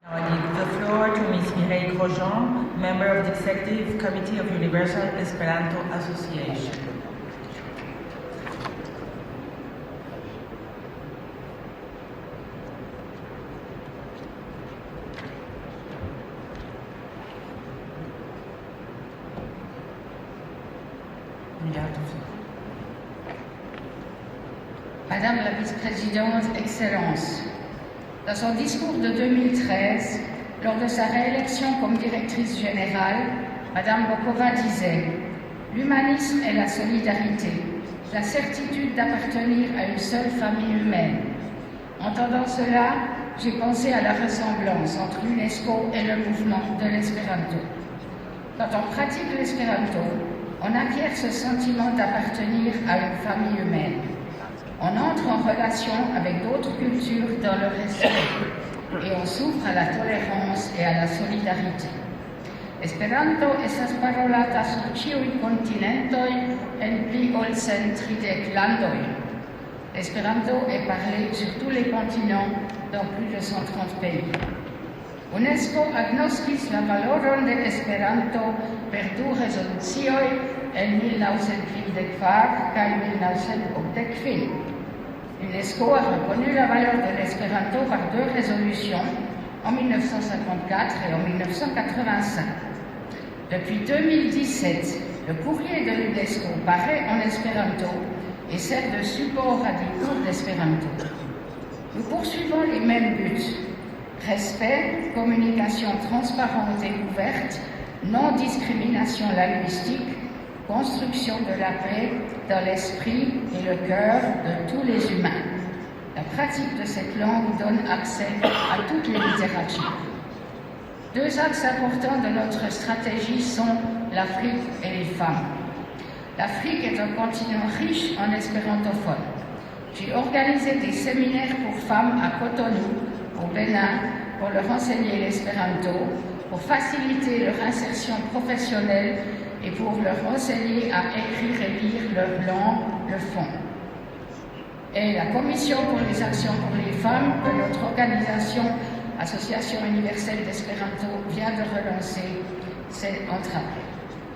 I give the floor to Ms. Mireille Grosjean, member of the Executive Committee of Universal Esperanto Association. Madame la vice-présidente, Excellences, dans son discours de 2013, lors de sa réélection comme directrice générale, Madame Bokova disait « L'humanisme est la solidarité, la certitude d'appartenir à une seule famille humaine. » Entendant cela, j'ai pensé à la ressemblance entre l'UNESCO et le mouvement de l'espéranto. Quand on pratique l'espéranto, on acquiert ce sentiment d'appartenir à une famille humaine. On entre en relation avec d'autres cultures dans le respect et on s'ouvre à la tolérance et à la solidarité. Esperanto estas parolata sur ĉiuj kontinentoj en pli ol 130 landoj. Esperanto est parlé sur tous les continents dans plus de 130 pays. UNESCO agnoskis la valoron de Esperanto per du rezolucioj en 1924 kaj 1985. L'UNESCO a reconnu la valeur de l'espéranto par 2 résolutions, en 1954 et en 1985. Depuis 2017, le courrier de l'UNESCO paraît en espéranto et sert de support à des cours d'espéranto. Nous poursuivons les mêmes buts: respect, communication transparente et ouverte, non-discrimination linguistique, construction de la paix dans l'esprit et le cœur de tous les humains. La pratique de cette langue donne accès à toutes les littératures. 2 axes importants de notre stratégie sont l'Afrique et les femmes. L'Afrique est un continent riche en espérantophone. J'ai organisé des séminaires pour femmes à Cotonou, au Bénin, pour leur enseigner l'espéranto, pour faciliter leur insertion professionnelle et pour leur enseigner à écrire et lire leur langue, le fond. Et la Commission pour les actions pour les femmes de notre organisation Association universelle d'Espéranto vient de relancer ses entraves.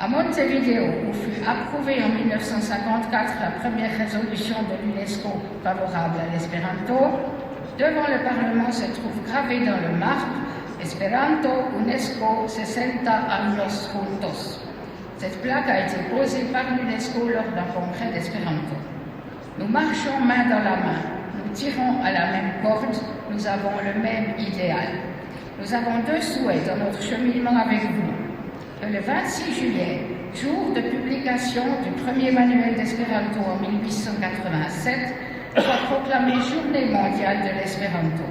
À Montevideo, où fut approuvée en 1954 la première résolution de l'UNESCO favorable à l'espéranto, devant le Parlement se trouve gravé dans le marbre Esperanto UNESCO 60 años juntos. Cette plaque a été posée par l'UNESCO lors d'un congrès d'espéranto. Nous marchons main dans la main, nous tirons à la même corde, nous avons le même idéal. Nous avons 2 souhaits dans notre cheminement avec vous. Que le 26 juillet, jour de publication du premier manuel d'espéranto en 1887, soit proclamé Journée mondiale de l'espéranto.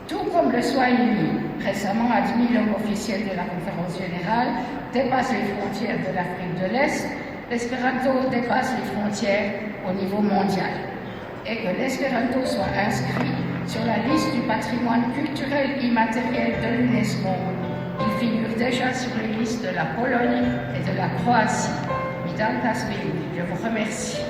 Tout comme le Swahili, récemment admis langue officielle de la conférence générale, dépasse les frontières de l'Afrique de l'Est, l'espéranto dépasse les frontières au niveau mondial. Et que l'espéranto soit inscrit sur la liste du patrimoine culturel immatériel de l'UNESCO. Il figure déjà sur les listes de la Pologne et de la Croatie. Je vous remercie.